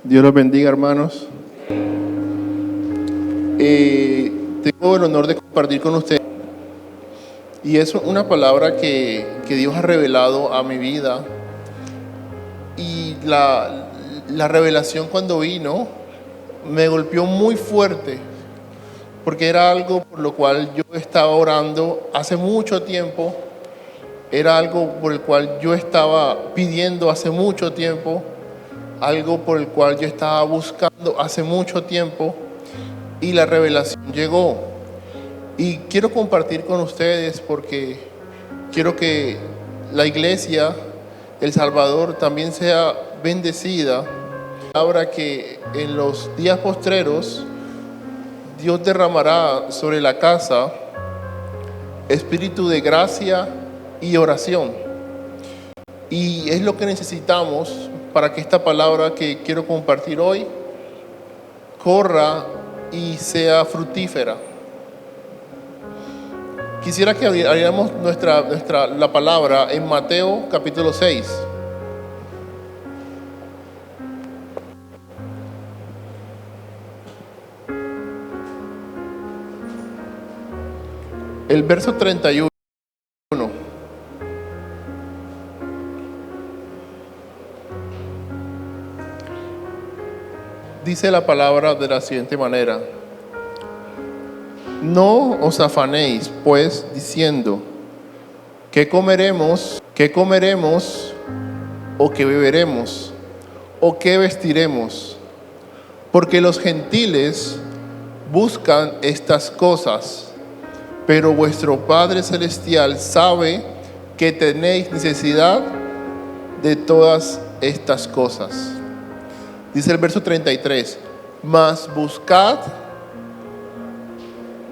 Dios los bendiga, hermanos. Tengo el honor de compartir con ustedes. Y es una palabra que Dios ha revelado a mi vida. Y la revelación cuando vino me golpeó muy fuerte, porque era algo por lo cual yo estaba orando hace mucho tiempo. Era algo por el cual yo estaba pidiendo hace mucho tiempo. Algo por el cual yo estaba buscando hace mucho tiempo, y la revelación llegó. Y quiero compartir con ustedes porque quiero que la iglesia, El Salvador, también sea bendecida. Ahora que en los días postreros Dios derramará sobre la casa espíritu de gracia y oración. Y es lo que necesitamos para que esta palabra que quiero compartir hoy corra y sea fructífera. Quisiera que abriéramos la palabra en Mateo capítulo 6. El verso 31. Dice la palabra de la siguiente manera: no os afanéis, pues, diciendo, ¿qué comeremos o qué beberemos o qué vestiremos? Porque los gentiles buscan estas cosas, pero vuestro Padre Celestial sabe que tenéis necesidad de todas estas cosas. Dice el verso 33, mas buscad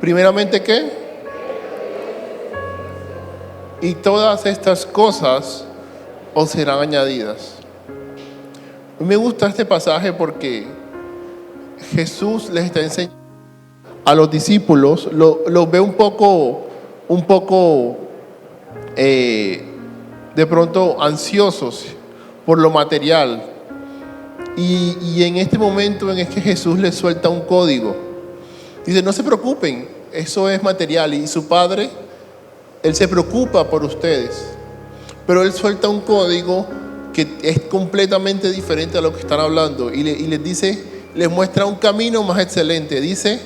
primeramente ¿qué? Y todas estas cosas os serán añadidas. Me gusta este pasaje porque Jesús les está enseñando a los discípulos, los ve un poco de pronto ansiosos por lo material. Y en este momento en que Jesús les suelta un código. Dice, no se preocupen, eso es material. Y su Padre, Él se preocupa por ustedes. Pero Él suelta un código que es completamente diferente a lo que están hablando. Y les dice, les muestra un camino más excelente. Dice,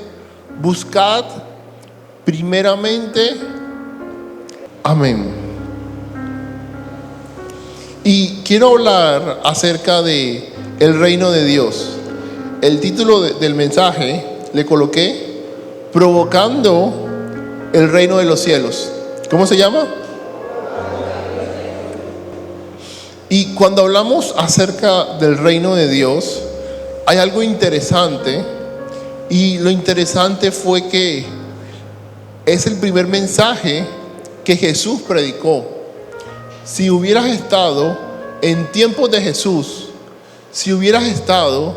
buscad primeramente. Amén. Y quiero hablar acerca de el reino de Dios. El título del mensaje le coloqué provocando el reino de los cielos. ¿Cómo se llama? Y cuando hablamos acerca del reino de Dios, hay algo interesante. Y lo interesante fue que es el primer mensaje que Jesús predicó. Si hubieras estado en tiempos de Jesús, si hubieras estado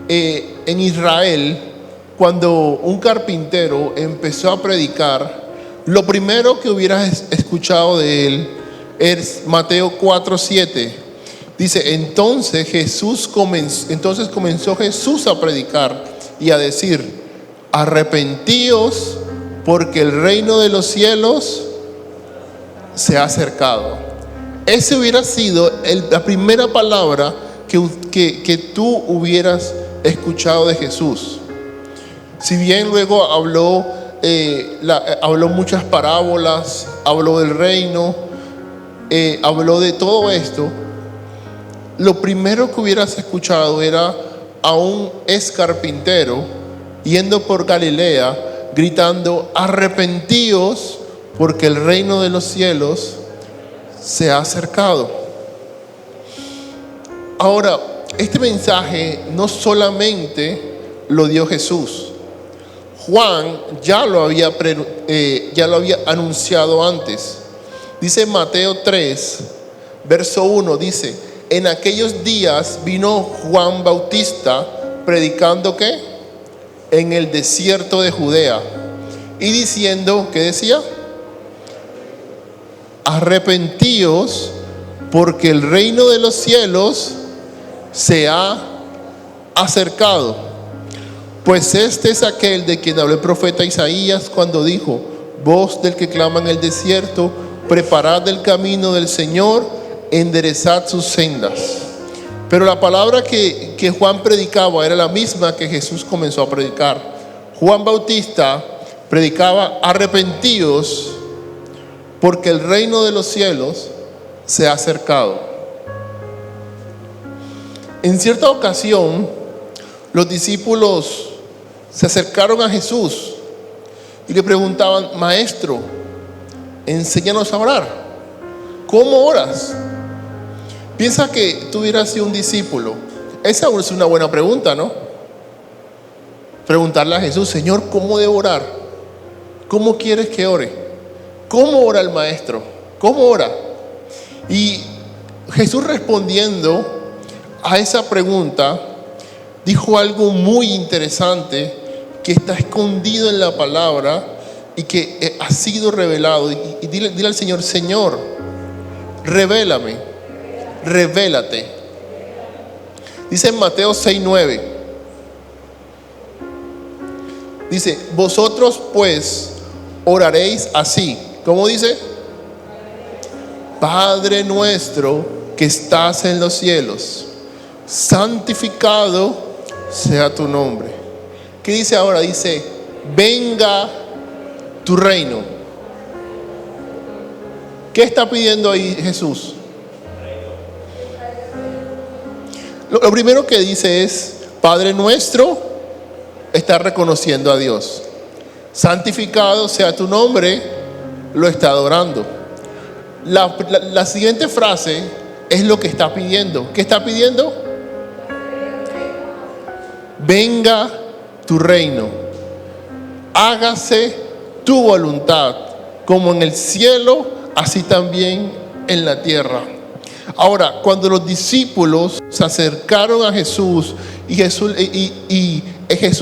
en Israel cuando un carpintero empezó a predicar, lo primero que hubieras escuchado de él es Mateo 4:7. Dice, entonces comenzó Jesús a predicar y a decir, arrepentíos porque el reino de los cielos se ha acercado. Ese hubiera sido la primera palabra que tú hubieras escuchado de Jesús. Si bien luego habló muchas parábolas, habló del reino, habló de todo esto, lo primero que hubieras escuchado era a un ex carpintero yendo por Galilea gritando, arrepentíos porque el reino de los cielos se ha acercado. Ahora, este mensaje no solamente lo dio Jesús. Juan ya lo había anunciado antes. Dice Mateo 3, verso 1, dice, en aquellos días vino Juan Bautista predicando ¿qué? En el desierto de Judea y diciendo, ¿qué decía? Arrepentíos porque el reino de los cielos se ha acercado. Pues este es aquel de quien habló el profeta Isaías cuando dijo: voz del que clama en el desierto, preparad el camino del Señor, enderezad sus sendas. Pero la palabra que Juan predicaba era la misma que Jesús comenzó a predicar. Juan Bautista predicaba: arrepentíos, porque el reino de los cielos se ha acercado. En cierta ocasión, los discípulos se acercaron a Jesús y le preguntaban: maestro, enséñanos a orar. ¿Cómo oras? Piensa que tú hubieras sido un discípulo. Esa es una buena pregunta, ¿no? Preguntarle a Jesús: Señor, ¿cómo debo orar? ¿Cómo quieres que ore? ¿Cómo ora el maestro? ¿Cómo ora? Y Jesús, respondiendo a esa pregunta, dijo algo muy interesante que está escondido en la palabra y que ha sido revelado. Y dile al Señor: Señor, revélame. Revélate. Dice en Mateo 6:9. Dice: vosotros pues oraréis así. ¿Cómo dice? Padre nuestro que estás en los cielos, santificado sea tu nombre. ¿Qué dice ahora? Dice: venga tu reino. ¿Qué está pidiendo ahí Jesús? Lo primero que dice es: Padre nuestro, está reconociendo a Dios. Santificado sea tu nombre, lo está adorando. La siguiente frase es lo que está pidiendo. ¿Qué está pidiendo? Venga tu reino, hágase tu voluntad, como en el cielo, así también en la tierra. Ahora, cuando los discípulos se acercaron a Jesús y Jesús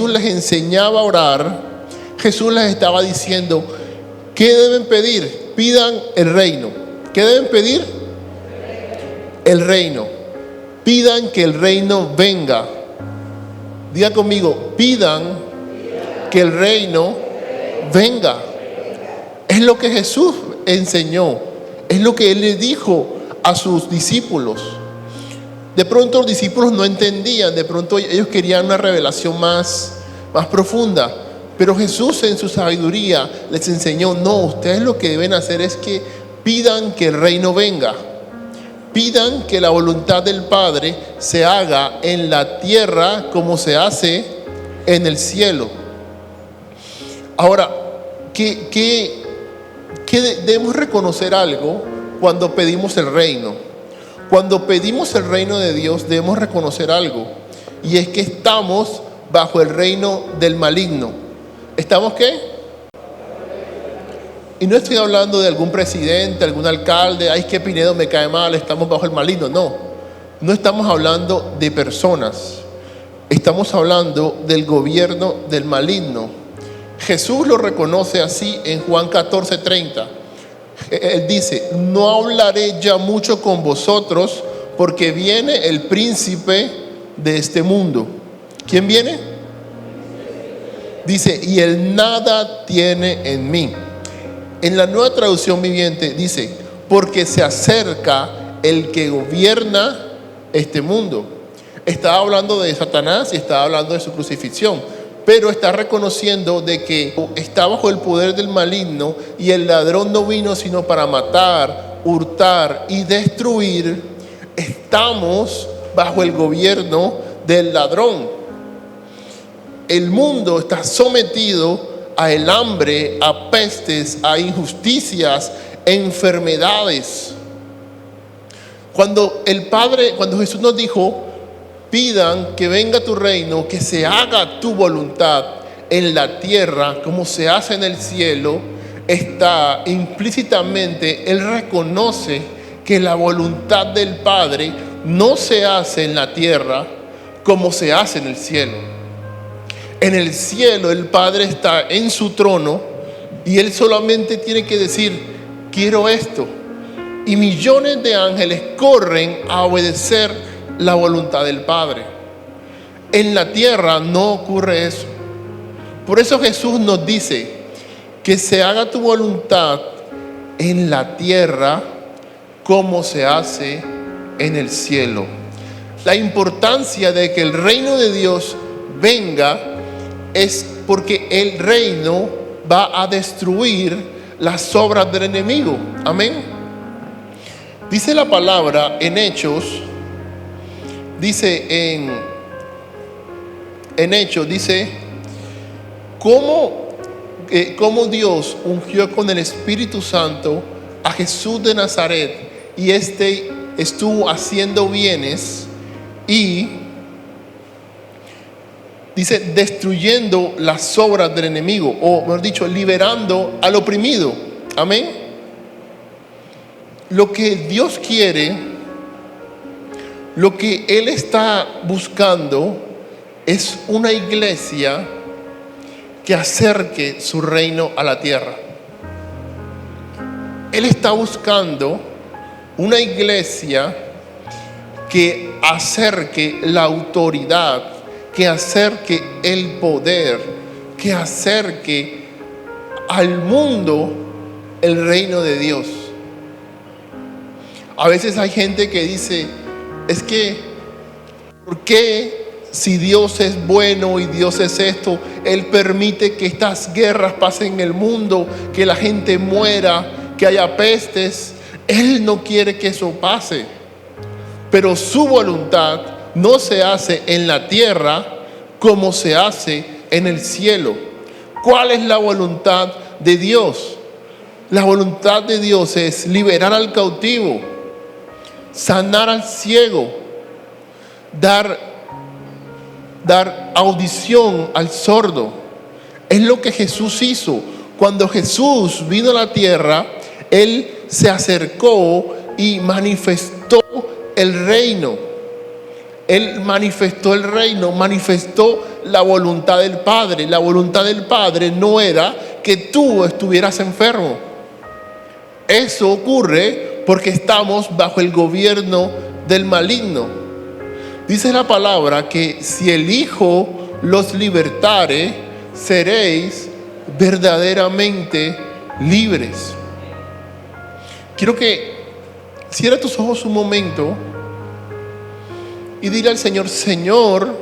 les enseñaba a orar, Jesús les estaba diciendo: ¿qué deben pedir? Pidan el reino. ¿Qué deben pedir? El reino. Pidan que el reino venga. Diga conmigo: pidan que el reino venga. Es lo que Jesús enseñó. Es lo que Él le dijo a sus discípulos. De pronto los discípulos no entendían, de pronto ellos querían una revelación más profunda, pero Jesús en su sabiduría les enseñó: no, ustedes lo que deben hacer es que pidan que el reino venga, pidan que la voluntad del Padre se haga en la tierra como se hace en el cielo. Ahora, ¿qué debemos reconocer algo cuando pedimos el reino? Cuando pedimos el reino de Dios debemos reconocer algo, y es que estamos bajo el reino del maligno. ¿Estamos qué? Y no estoy hablando de algún presidente, algún alcalde: ay, que Pinedo me cae mal, estamos bajo el maligno. No estamos hablando de personas, estamos hablando del gobierno del maligno. Jesús lo reconoce así en Juan 14:30. Él dice: no hablaré ya mucho con vosotros, porque viene el príncipe de este mundo. ¿Quién viene? Dice: y él nada tiene en mí. En la Nueva Traducción Viviente dice: porque se acerca el que gobierna este mundo. Estaba hablando de Satanás y estaba hablando de su crucifixión, pero está reconociendo de que está bajo el poder del maligno, y el ladrón no vino sino para matar, hurtar y destruir. Estamos bajo el gobierno del ladrón. El mundo está sometido a el hambre, a pestes, a injusticias, enfermedades. Cuando Jesús nos dijo: pidan que venga tu reino, que se haga tu voluntad en la tierra como se hace en el cielo, está implícitamente, Él reconoce que la voluntad del Padre no se hace en la tierra como se hace en el cielo. En el cielo el Padre está en su trono y Él solamente tiene que decir: quiero esto. Y millones de ángeles corren a obedecer la voluntad del Padre. En la tierra no ocurre eso. Por eso Jesús nos dice que se haga tu voluntad en la tierra como se hace en el cielo. La importancia de que el reino de Dios venga es porque el reino va a destruir las obras del enemigo. Amén. Dice la palabra en Hechos, dice en Hechos, dice cómo Dios ungió con el Espíritu Santo a Jesús de Nazaret, y este estuvo haciendo bienes y dice destruyendo las obras del enemigo, o mejor dicho, liberando al oprimido. Amén. Lo que Dios quiere, lo que Él está buscando es una iglesia que acerque su reino a la tierra. Él está buscando una iglesia que acerque la autoridad, que acerque el poder, que acerque al mundo el reino de Dios. A veces hay gente que dice, es que, ¿por qué si Dios es bueno y Dios es esto, Él permite que estas guerras pasen en el mundo, que la gente muera, que haya pestes? Él no quiere que eso pase, pero su voluntad no se hace en la tierra como se hace en el cielo. ¿Cuál es la voluntad de Dios? La voluntad de Dios es liberar al cautivo, sanar al ciego, dar audición al sordo. Es lo que Jesús hizo. Cuando Jesús vino a la tierra, Él se acercó y manifestó el reino. Él manifestó el reino, manifestó la voluntad del Padre. La voluntad del Padre no era que tú estuvieras enfermo. Eso ocurre porque estamos bajo el gobierno del maligno. Dice la palabra que si el Hijo los libertare, seréis verdaderamente libres. Quiero que cierres tus ojos un momento y dile al Señor: Señor,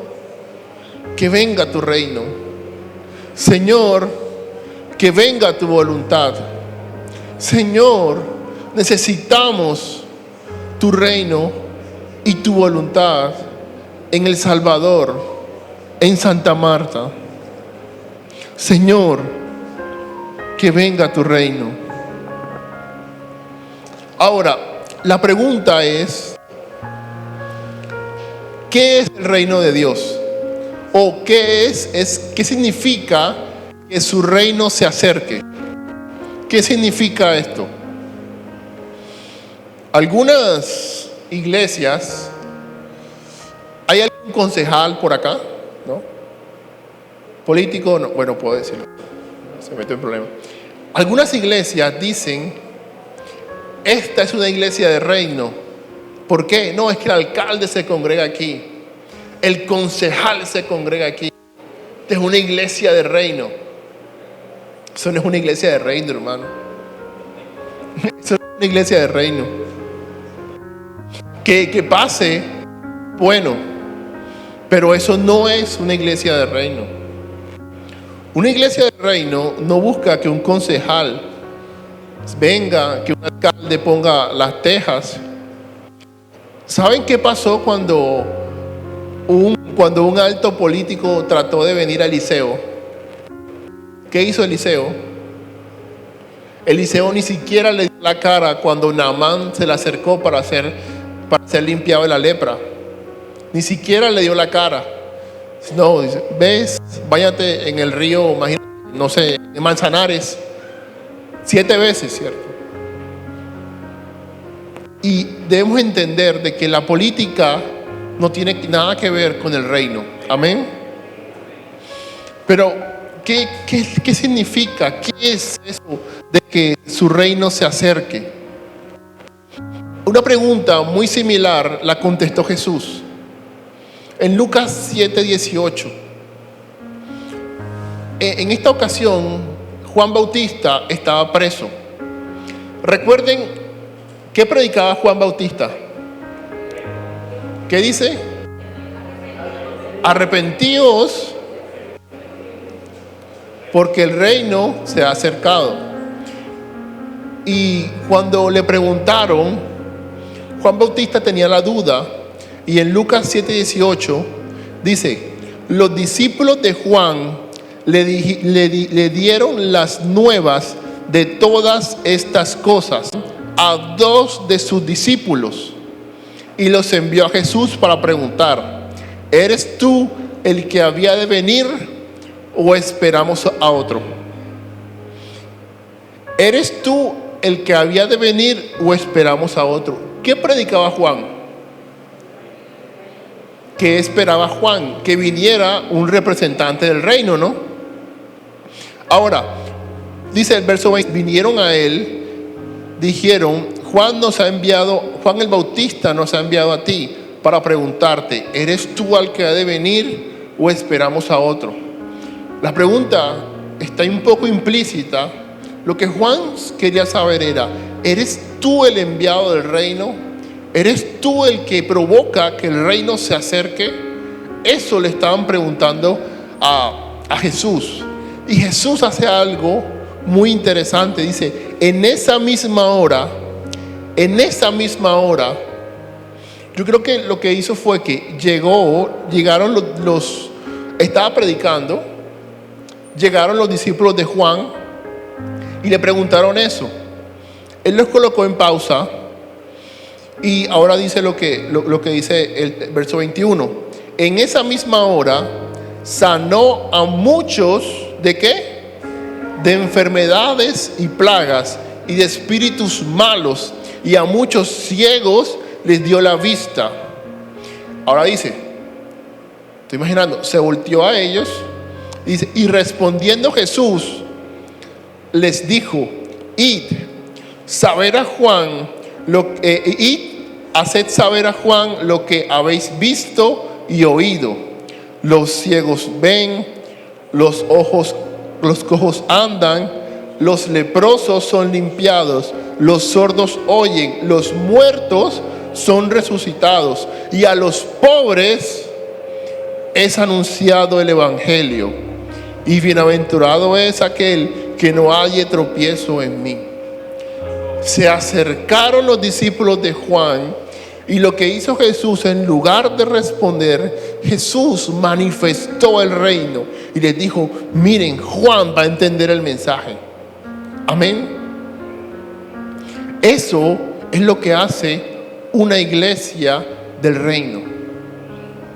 que venga tu reino. Señor, que venga tu voluntad. Señor, necesitamos tu reino y tu voluntad en El Salvador, en Santa Marta. Señor, que venga tu reino. Ahora, la pregunta es, ¿qué es el reino de Dios? ¿O qué significa que su reino se acerque? ¿Qué significa esto? Algunas iglesias, ¿hay algún concejal por acá? ¿No? Político, no, bueno, puedo decirlo, se mete en problema. Algunas iglesias dicen, esta es una iglesia de reino. ¿Por qué? No, es que el alcalde se congrega aquí, el concejal se congrega aquí. Esta es una iglesia de reino. Eso no es una iglesia de reino, hermano. Eso no es una iglesia de reino. Que pase, bueno, pero eso no es una iglesia de reino. Una iglesia de reino no busca que un concejal venga, que un alcalde ponga las tejas. ¿Saben qué pasó cuando un alto político trató de venir a Eliseo? ¿Qué hizo Eliseo? Eliseo ni siquiera le dio la cara cuando Naamán se le acercó para ser limpiado de la lepra. Ni siquiera le dio la cara. No, dice, ves, váyate en el río, imagínate, no sé, en Manzanares, 7 veces, ¿cierto? Y debemos entender de que la política no tiene nada que ver con el reino. Amén. Pero ¿qué significa? ¿Qué es eso de que su reino se acerque? Una pregunta muy similar la contestó Jesús. en Lucas 7:18. En esta ocasión, Juan Bautista estaba preso. Recuerden, ¿qué predicaba Juan Bautista? ¿Qué dice? Arrepentíos, porque el reino se ha acercado. Y cuando le preguntaron, Juan Bautista tenía la duda, y en Lucas 7:18 dice: los discípulos de Juan le dieron las nuevas de todas estas cosas a dos de sus discípulos, y los envió a Jesús para preguntar: ¿eres tú el que había de venir o esperamos a otro? ¿Eres tú el que había de venir o esperamos a otro? ¿Qué predicaba Juan? ¿Qué esperaba Juan? Que viniera un representante del reino, ¿no? Ahora, dice el verso 20, vinieron a él, dijeron: Juan el Bautista nos ha enviado a ti para preguntarte: ¿eres tú al que ha de venir o esperamos a otro? La pregunta está un poco implícita. Lo que Juan quería saber era: ¿eres tú el enviado del reino? ¿Eres tú el que provoca que el reino se acerque? Eso le estaban preguntando a Jesús. Y Jesús hace algo muy interesante. Dice: en esa misma hora, yo creo que lo que hizo fue que llegaron estaba predicando, llegaron los discípulos de Juan y le preguntaron eso. Él los colocó en pausa y ahora dice lo que dice el verso 21. En esa misma hora sanó a muchos, ¿de qué? De enfermedades y plagas y de espíritus malos, y a muchos ciegos les dio la vista. Ahora dice, estoy imaginando, se volteó a ellos, dice: y respondiendo Jesús les dijo: haced saber a Juan lo que habéis visto y oído. Los ciegos ven, los cojos andan, los leprosos son limpiados, los sordos oyen, los muertos son resucitados, y a los pobres es anunciado el evangelio. Y bienaventurado es aquel que no halle tropiezo en mí. Se acercaron los discípulos de Juan, y lo que hizo Jesús, en lugar de responder, Jesús manifestó el reino y les dijo: miren, Juan va a entender el mensaje. Amén. Eso es lo que hace una iglesia del reino.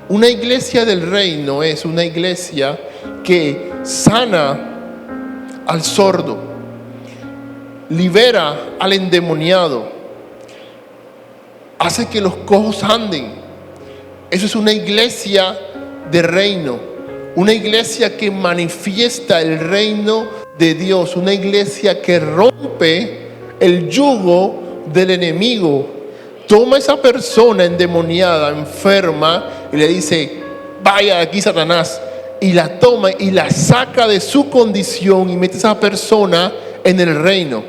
Una iglesia del reino es una iglesia que sana al sordo, libera al endemoniado, hace que los cojos anden. Eso es una iglesia de reino, una iglesia que manifiesta el reino de Dios, una iglesia que rompe el yugo del enemigo. Toma a esa persona endemoniada, enferma, y le dice: vaya de aquí, Satanás, y la toma y la saca de su condición y mete a esa persona en el reino,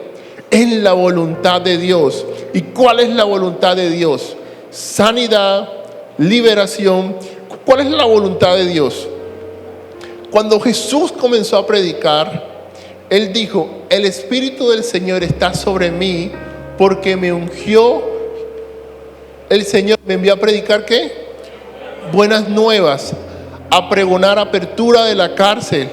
en la voluntad de Dios. ¿Y cuál es la voluntad de Dios? Sanidad, liberación. ¿Cuál es la voluntad de Dios? Cuando Jesús comenzó a predicar, Él dijo: el Espíritu del Señor está sobre mí, porque me ungió. El Señor me envió a predicar, ¿qué? Buenas nuevas, a pregonar apertura de la cárcel.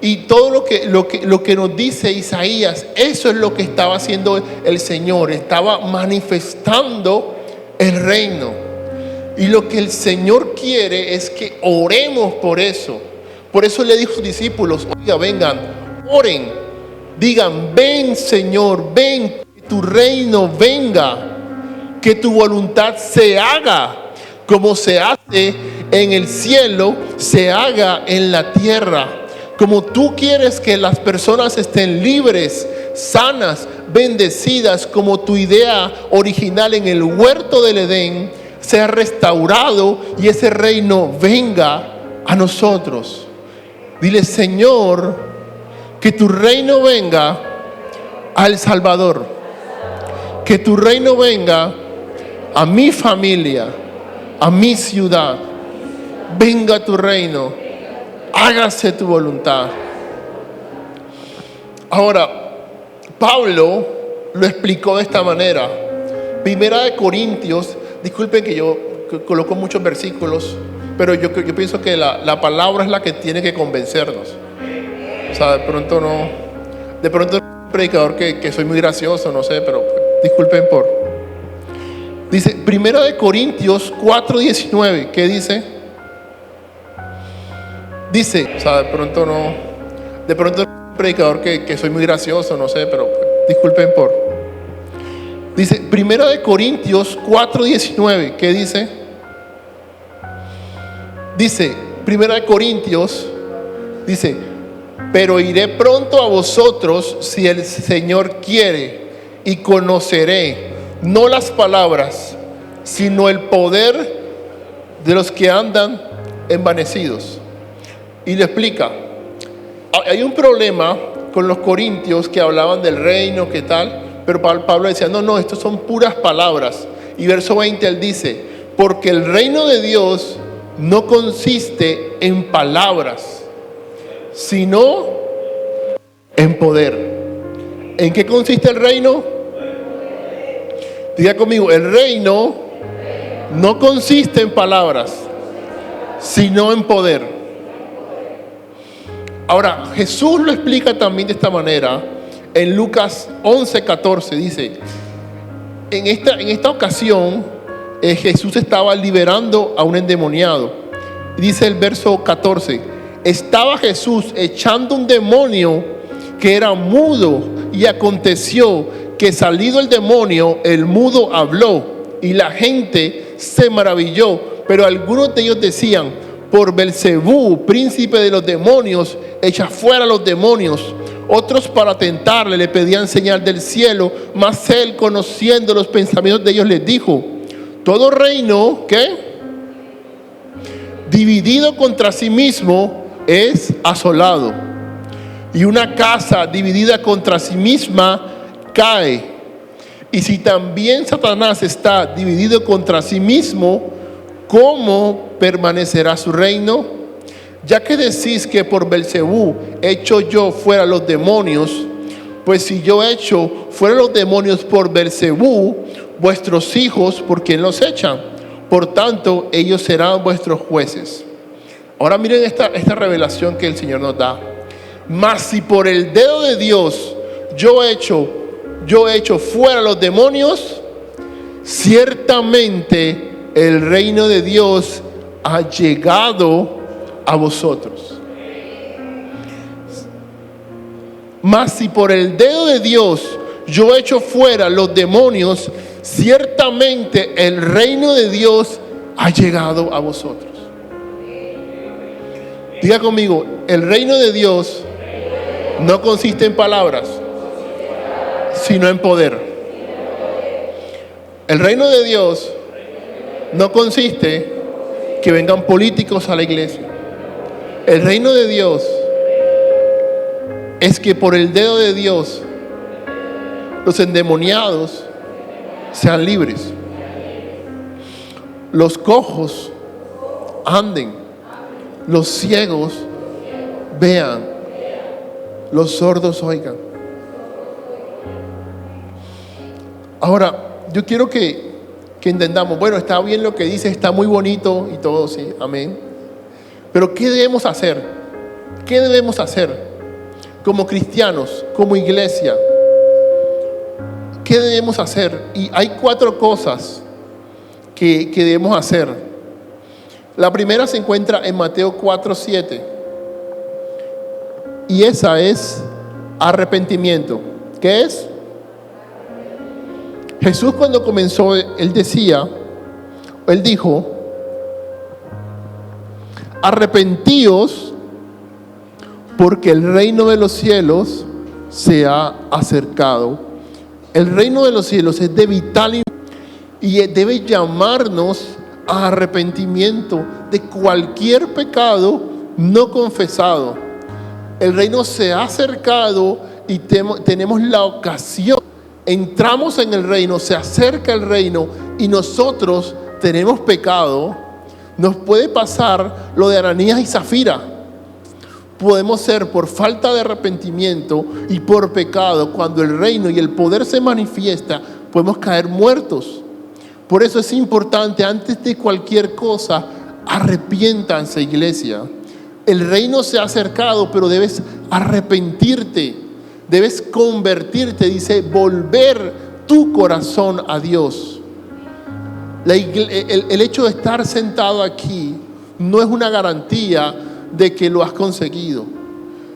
Y todo lo que nos dice Isaías, eso es lo que estaba haciendo el Señor. Estaba manifestando el reino. Y lo que el Señor quiere es que oremos por eso. Por eso le dijo a sus discípulos: oiga, vengan, oren, digan: ven, Señor, ven, que tu reino venga, que tu voluntad se haga, como se hace en el cielo, se haga en la tierra. Como tú quieres que las personas estén libres, sanas, bendecidas, como tu idea original en el huerto del Edén, sea restaurado y ese reino venga a nosotros. Dile: Señor, que tu reino venga a El Salvador, que tu reino venga a mi familia, a mi ciudad. Venga tu reino, hágase tu voluntad. Ahora, Pablo lo explicó de esta manera. Primera de Corintios, disculpen que yo coloco muchos versículos, pero yo pienso que la palabra es la que tiene que convencernos. O sea, de pronto es un predicador que soy muy gracioso, no sé, pero disculpen por. Dice, Primera de Corintios 4:19, ¿qué dice? Dice, o sea, de pronto es un predicador que soy muy gracioso, no sé, pero disculpen por. Dice, Primera de Corintios 4:19, ¿qué dice? Dice, Primera de Corintios, dice, pero iré pronto a vosotros si el Señor quiere, y conoceré no las palabras, sino el poder de los que andan envanecidos. Y le explica, hay un problema con los corintios que hablaban del reino, ¿qué tal? Pero Pablo decía, no, estos son puras palabras. Y verso 20 él dice, porque el reino de Dios no consiste en palabras, sino en poder. ¿En qué consiste el reino? Diga conmigo, el reino no consiste en palabras, sino en poder. Ahora, Jesús lo explica también de esta manera. En Lucas 11:14 dice, en esta ocasión Jesús estaba liberando a un endemoniado. Dice el verso 14, estaba Jesús echando un demonio que era mudo, y aconteció que salido el demonio, el mudo habló, y la gente se maravilló. Pero algunos de ellos decían, por Belcebú, príncipe de los demonios, echa fuera los demonios. Otros, para tentarle, le pedían señal del cielo, mas él, conociendo los pensamientos de ellos, les dijo, todo reino, ¿qué? Dividido contra sí mismo es asolado, y una casa dividida contra sí misma cae. Y si también Satanás está dividido contra sí mismo, ¿cómo permanecerá su reino? Ya que decís que por Belcebú echo yo fuera los demonios, pues si yo echo fuera los demonios por Belcebú, vuestros hijos, ¿por quién los echan? Por tanto, ellos serán vuestros jueces. Ahora miren esta revelación que el Señor nos da. Mas si por el dedo de Dios yo echo fuera los demonios, ciertamente el reino de Dios ha llegado a vosotros. Mas si por el dedo de Dios yo echo fuera los demonios, ciertamente el reino de Dios ha llegado a vosotros. Diga conmigo, el reino de Dios no consiste en palabras, sino en poder. El reino de Dios no consiste que vengan políticos a la iglesia. El reino de Dios es que por el dedo de Dios los endemoniados sean libres, los cojos anden, los ciegos vean, los sordos oigan. Ahora, yo quiero que entendamos, bueno, está bien lo que dice, está muy bonito y todo, sí, amén. Pero ¿qué debemos hacer? ¿Qué debemos hacer como cristianos, como iglesia? ¿Qué debemos hacer? Y hay 4 cosas que debemos hacer. La primera se encuentra en Mateo 4:7. Y esa es arrepentimiento. ¿Qué es? Jesús, cuando comenzó, él dijo, arrepentíos porque el reino de los cielos se ha acercado. El reino de los cielos es de vital y debe llamarnos a arrepentimiento de cualquier pecado no confesado. El reino se ha acercado y tenemos la ocasión. Entramos en el reino, se acerca el reino y nosotros tenemos pecado. Nos puede pasar lo de Ananías y Zafira. Podemos ser por falta de arrepentimiento y por pecado, cuando el reino y el poder se manifiesta, podemos caer muertos. Por eso es importante, antes de cualquier cosa, arrepiéntanse, iglesia. El reino se ha acercado, pero debes arrepentirte, debes convertirte, dice, volver tu corazón a Dios. El hecho de estar sentado aquí no es una garantía de que lo has conseguido.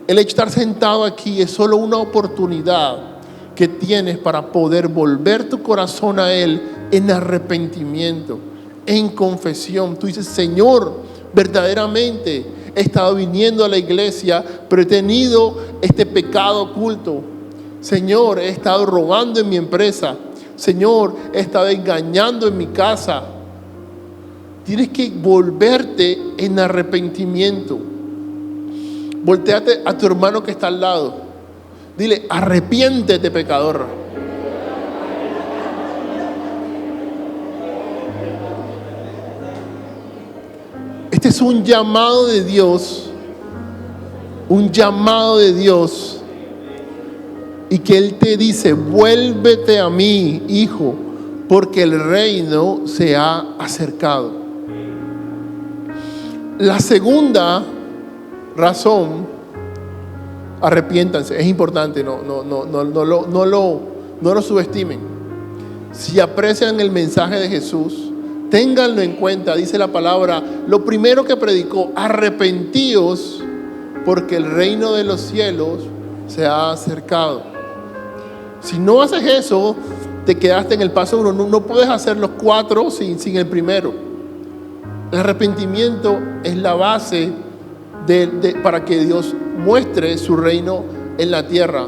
El hecho de estar sentado aquí es solo una oportunidad que tienes para poder volver tu corazón a Él en arrepentimiento, en confesión. Tú dices: Señor, verdaderamente he estado viniendo a la iglesia, pero he tenido este pecado oculto. Señor, he estado robando en mi empresa. Señor, he estado engañando en mi casa. Tienes que volverte en arrepentimiento. Voltéate a tu hermano que está al lado. Dile: arrepiéntete, pecador. Este es un llamado de Dios. Un llamado de Dios. Y que Él te dice: vuélvete a mí, hijo, porque el reino se ha acercado. La segunda razón, arrepiéntanse, es importante, no lo subestimen. Si aprecian el mensaje de Jesús, ténganlo en cuenta. Dice la palabra, lo primero que predicó: arrepentíos, porque el reino de los cielos se ha acercado. Si no haces eso, te quedaste en el paso 1. No puedes hacer los 4 sin el primero. El arrepentimiento es la base para que Dios muestre su reino en la tierra.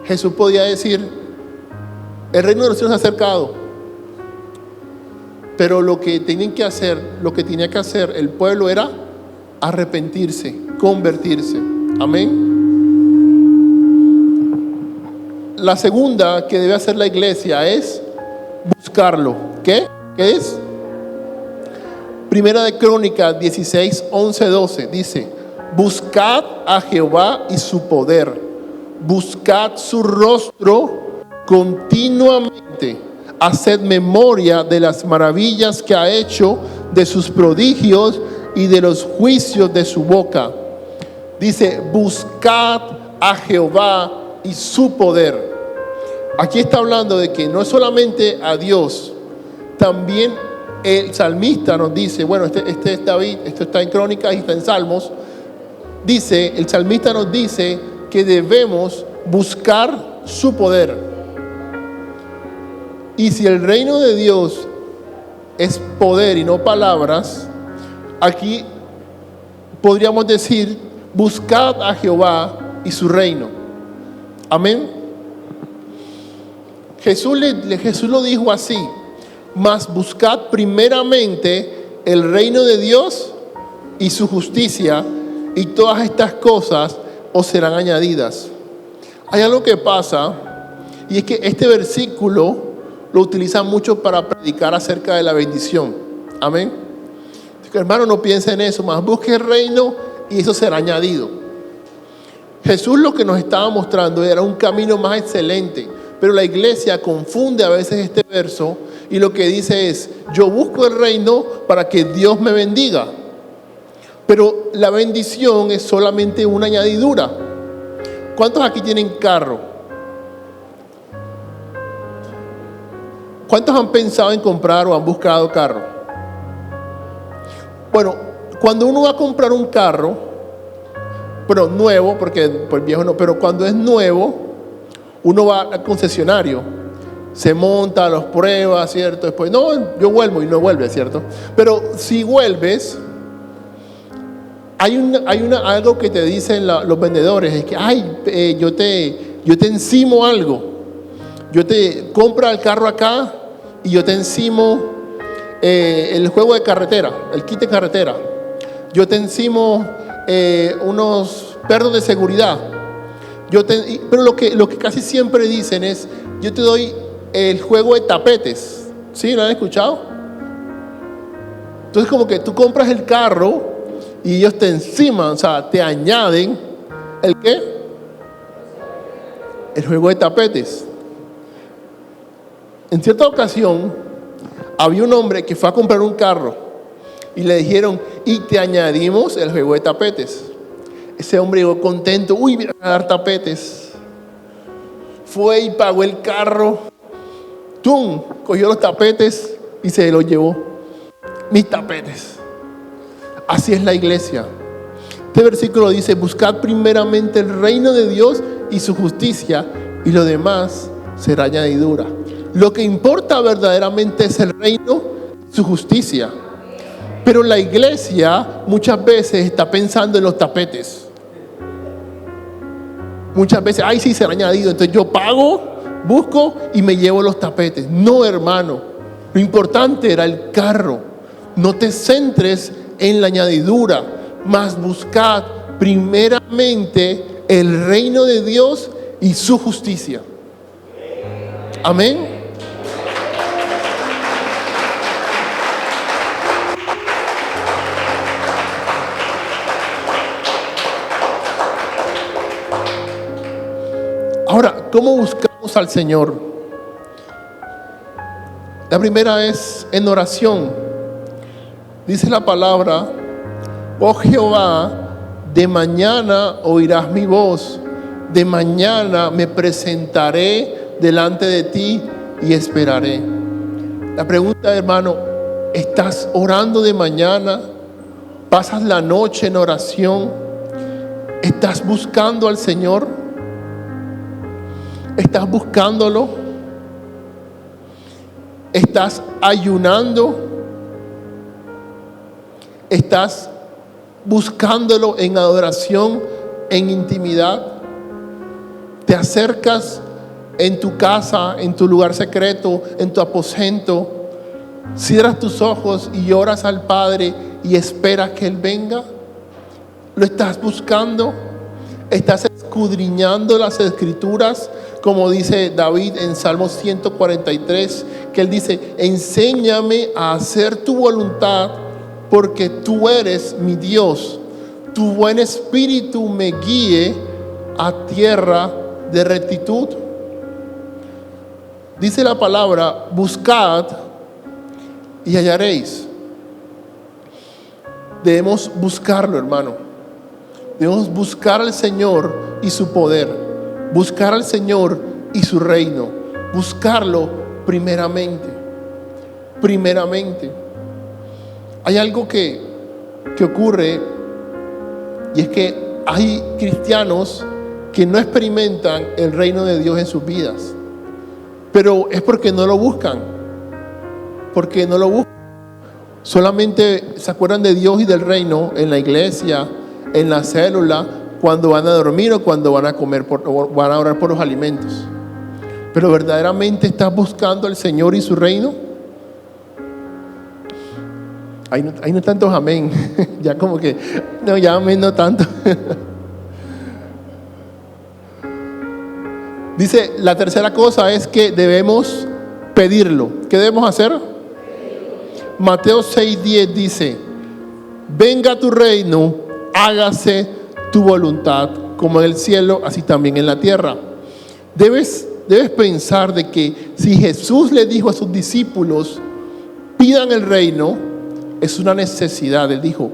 Jesús podía decir: el reino de los cielos se ha acercado. Pero lo que tenía que hacer el pueblo era arrepentirse, convertirse. Amén. La segunda que debe hacer la iglesia es buscarlo. ¿Qué es? Primera de Crónicas 16, 11, 12 dice: buscad a Jehová y su poder, buscad su rostro continuamente, haced memoria de las maravillas que ha hecho, de sus prodigios y de los juicios de su boca. Dice: buscad a Jehová y su poder. Aquí está hablando de que no es solamente a Dios, también el salmista nos dice, bueno, este es David, esto está en Crónicas y está en Salmos. Dice, el salmista nos dice que debemos buscar su poder. Y si el reino de Dios es poder y no palabras, aquí podríamos decir: buscad a Jehová y su reino. Amén. Jesús lo dijo así: mas buscad primeramente el reino de Dios y su justicia, y todas estas cosas os serán añadidas. Hay algo que pasa, y es que este versículo lo utilizan mucho para predicar acerca de la bendición. Amén. Hermano, no piense en eso, más busque el reino y eso será añadido. Jesús lo que nos estaba mostrando era un camino más excelente, pero la iglesia confunde a veces este verso y lo que dice es: yo busco el reino para que Dios me bendiga. Pero la bendición es solamente una añadidura. ¿Cuántos aquí tienen carro? ¿Cuántos han pensado en comprar o han buscado carro? Bueno, cuando uno va a comprar un carro, bueno, nuevo, porque pues viejo no, pero cuando es nuevo, uno va al concesionario, se monta, los prueba, ¿cierto? Después, no, yo vuelvo, y no vuelve, ¿cierto? Pero si vuelves, hay algo que te dicen los vendedores, es que, yo te encimo algo. Yo te compro el carro acá y yo te encimo el juego de carretera, el kit de carretera. Yo te encimo unos perros de seguridad. Pero lo que casi siempre dicen es, yo te doy el juego de tapetes. ¿Sí? ¿Lo han escuchado? Entonces como que tú compras el carro y ellos te enciman, o sea, te añaden ¿el qué? El juego de tapetes. En cierta ocasión había un hombre que fue a comprar un carro y le dijeron, y te añadimos el juego de tapetes. Ese hombre llegó contento, uy, me van a dar tapetes. Fue y pagó el carro, ¡tum! Cogió los tapetes y se los llevó. Mis tapetes. Así es la iglesia. Este versículo dice, buscad primeramente el reino de Dios y su justicia, y lo demás será añadidura. Lo que importa verdaderamente es el reino y su justicia. Pero la iglesia muchas veces está pensando en los tapetes. Muchas veces, ay, sí, será añadido. Entonces yo pago, busco y me llevo los tapetes. No, hermano. Lo importante era el carro. No te centres en la añadidura, mas buscad primeramente el reino de Dios y su justicia. Amén. Ahora, ¿cómo buscamos al Señor? La primera es en oración. Dice la palabra, oh Jehová, de mañana oirás mi voz, de mañana me presentaré delante de ti y esperaré. La pregunta, hermano, ¿estás orando de mañana? ¿Pasas la noche en oración? ¿Estás buscando al Señor? ¿Estás buscándolo? ¿Estás ayunando? ¿Estás buscándolo en adoración, en intimidad? ¿Te acercas en tu casa, en tu lugar secreto, en tu aposento? ¿Cierras tus ojos y oras al Padre y esperas que Él venga? ¿Lo estás buscando? ¿Estás escudriñando las Escrituras? Como dice David en Salmo 143, que él dice, enséñame a hacer tu voluntad, porque tú eres mi Dios. Tu buen espíritu me guíe a tierra de rectitud. Dice la palabra, buscad y hallaréis. Debemos buscarlo, hermano. Debemos buscar al Señor y su poder. Buscar al Señor y su reino. Buscarlo primeramente. Primeramente. Hay algo que ocurre, y es que hay cristianos que no experimentan el reino de Dios en sus vidas. Pero es porque no lo buscan. Porque no lo buscan. Solamente se acuerdan de Dios y del reino en la iglesia, en la célula, cuando van a dormir o cuando van a comer o van a orar por los alimentos. Pero verdaderamente estás buscando al Señor y su reino. Ahí no tantos amén. Ya como que, no, ya amén no tanto. Dice, la tercera cosa es que debemos pedirlo. ¿Qué debemos hacer? Mateo 6:10 dice, venga tu reino, hágase tu voluntad, como en el cielo, así también en la tierra. Debes pensar de que si Jesús le dijo a sus discípulos, pidan el reino, es una necesidad. Él dijo,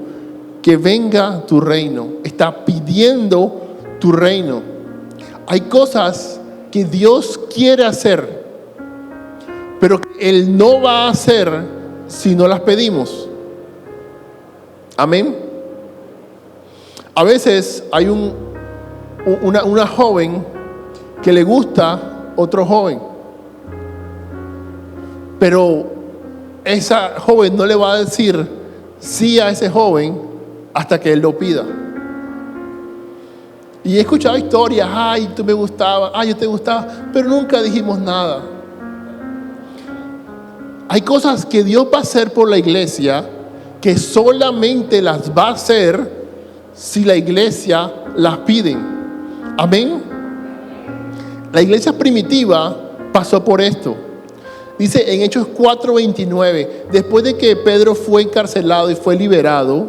que venga tu reino. Está pidiendo tu reino. Hay cosas que Dios quiere hacer, pero que Él no va a hacer si no las pedimos. Amén. A veces hay una joven que le gusta otro joven, pero esa joven no le va a decir sí a ese joven hasta que él lo pida. Y he escuchado historias, ay, tú me gustabas, ay, yo te gustaba, pero nunca dijimos nada. Hay cosas que Dios va a hacer por la iglesia que solamente las va a hacer si la iglesia las pide. Amén. La iglesia primitiva pasó por esto. Dice en Hechos 4:29, después de que Pedro fue encarcelado y fue liberado,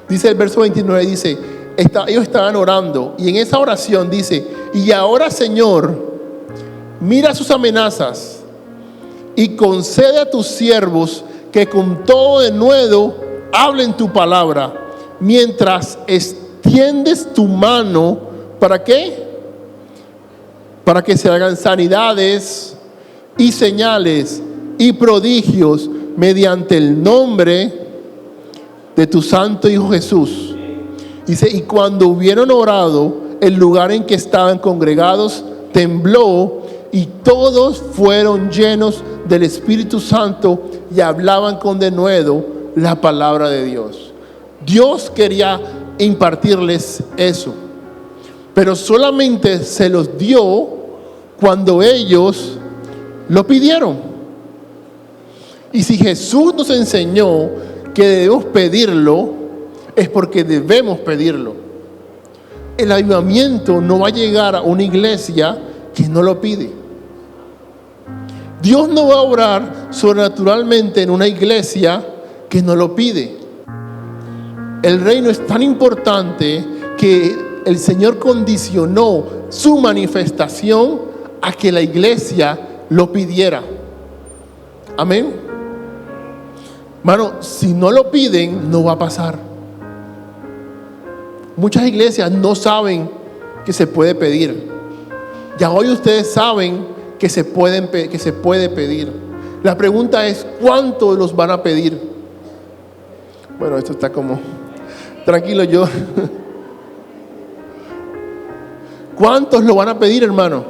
dice el verso 29, dice, ellos estaban orando y en esa oración dice, y ahora Señor, mira sus amenazas y concede a tus siervos que con todo denuedo hablen tu palabra, mientras extiendes tu mano, ¿para qué? Para que se hagan sanidades y señales y prodigios mediante el nombre de tu santo Hijo Jesús. Dice, y cuando hubieron orado, el lugar en que estaban congregados tembló y todos fueron llenos del Espíritu Santo y hablaban con denuedo la palabra de Dios. Dios quería impartirles eso, pero solamente se los dio cuando ellos lo pidieron. Y si Jesús nos enseñó que debemos pedirlo, es porque debemos pedirlo. El avivamiento no va a llegar a una iglesia que no lo pide. Dios no va a obrar sobrenaturalmente en una iglesia que no lo pide. El reino es tan importante que el Señor condicionó su manifestación a que la iglesia lo pidiera. Amén. Hermano, si no lo piden, no va a pasar. Muchas iglesias no saben que se puede pedir. Ya hoy ustedes saben que se puede pedir. La pregunta es, ¿cuántos los van a pedir? Bueno, esto está como... Tranquilo yo. ¿Cuántos lo van a pedir, hermano?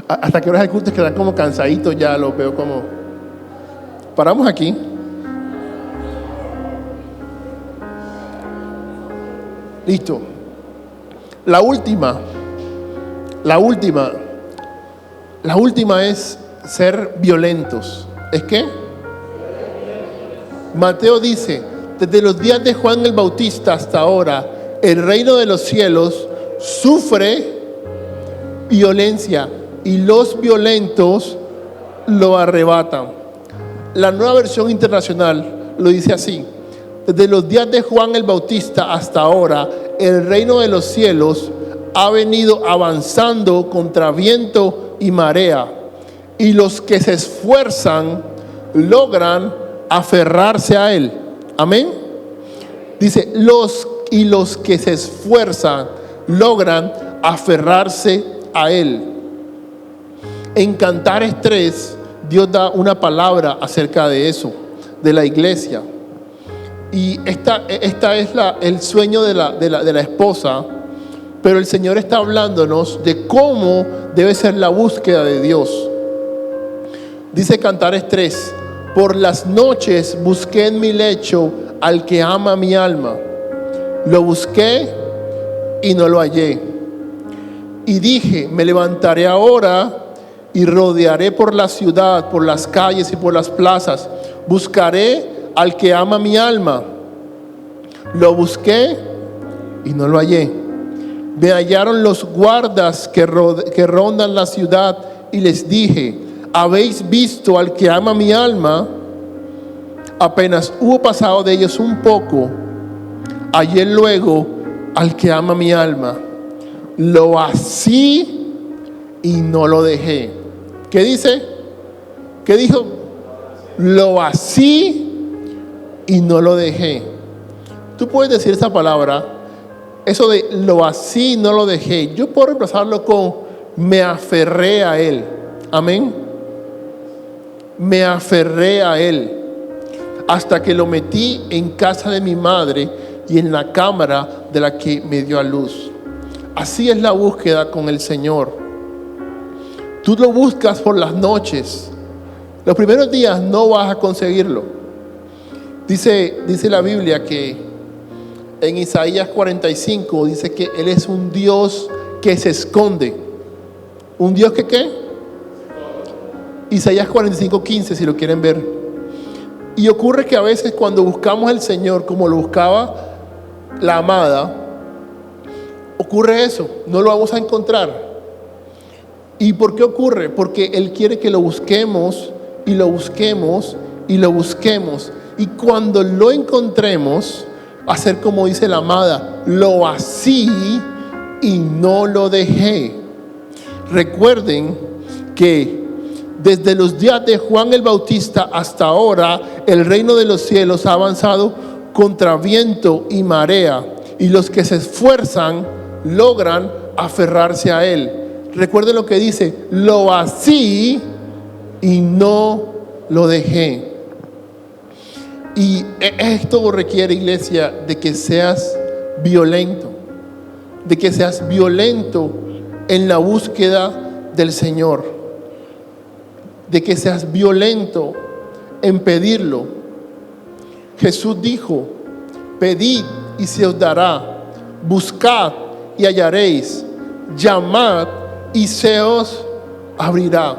Hasta que horas el culto quedan como cansaditos, ya lo veo como... Paramos aquí. Listo. La última es ser violentos. ¿Es qué? Mateo dice, desde los días de Juan el Bautista hasta ahora, el reino de los cielos sufre violencia y los violentos lo arrebatan. La Nueva Versión Internacional lo dice así: desde los días de Juan el Bautista hasta ahora, el reino de los cielos ha venido avanzando contra viento y marea, y los que se esfuerzan logran aferrarse a él. Amén. Dice, los que se esfuerzan logran aferrarse a él. En Cantares 3, Dios da una palabra acerca de eso, de la iglesia. Y esta es el sueño de la esposa, pero el Señor está hablándonos de cómo debe ser la búsqueda de Dios. Dice Cantares 3, por las noches busqué en mi lecho al que ama mi alma. Lo busqué y no lo hallé. Y dije, me levantaré ahora y rodearé por la ciudad, por las calles y por las plazas. Buscaré al que ama mi alma. Lo busqué y no lo hallé. Me hallaron los guardas que rondan la ciudad y les dije, ¿habéis visto al que ama mi alma? Apenas hubo pasado de ellos un poco, hallé luego al que ama mi alma. Lo así y no lo dejé. ¿Qué dice? ¿Qué dijo? Lo así y no lo dejé. Tú puedes decir esa palabra, eso de lo así no lo dejé. Yo puedo reemplazarlo con me aferré a él. Amén. Me aferré a él hasta que lo metí en casa de mi madre y en la cámara de la que me dio a luz. Así es la búsqueda con el Señor. Tú lo buscas por las noches. Los primeros días no vas a conseguirlo. Dice la Biblia que en Isaías 45 dice que Él es un Dios que se esconde. ¿Un Dios que qué? Isaías 45:15, si lo quieren ver. Y ocurre que a veces cuando buscamos al Señor como lo buscaba la amada, ocurre eso, no lo vamos a encontrar. ¿Y por qué ocurre? Porque Él quiere que lo busquemos y lo busquemos y lo busquemos. Y cuando lo encontremos, hacer como dice la amada, lo así y no lo dejé. Recuerden que desde los días de Juan el Bautista hasta ahora, el reino de los cielos ha avanzado contra viento y marea, y los que se esfuerzan logran aferrarse a él. Recuerden lo que dice, lo así y no lo dejé. Y esto requiere, iglesia, de que seas violento, de que seas violento en la búsqueda del Señor, de que seas violento en pedirlo. Jesús dijo, pedid y se os dará, buscad y hallaréis, llamad y se os abrirá.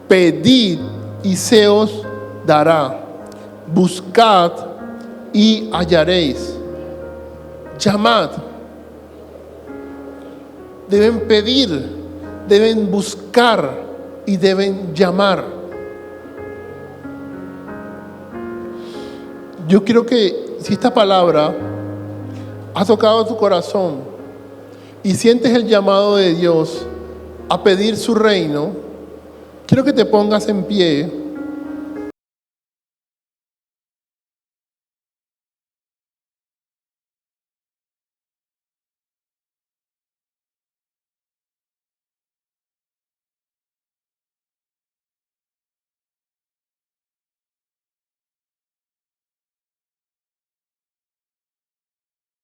Pedid y se os dará, buscad y hallaréis, llamad. Deben pedir, deben buscar y deben llamar. Yo quiero que si esta palabra ha tocado tu corazón y sientes el llamado de Dios a pedir su reino, quiero que te pongas en pie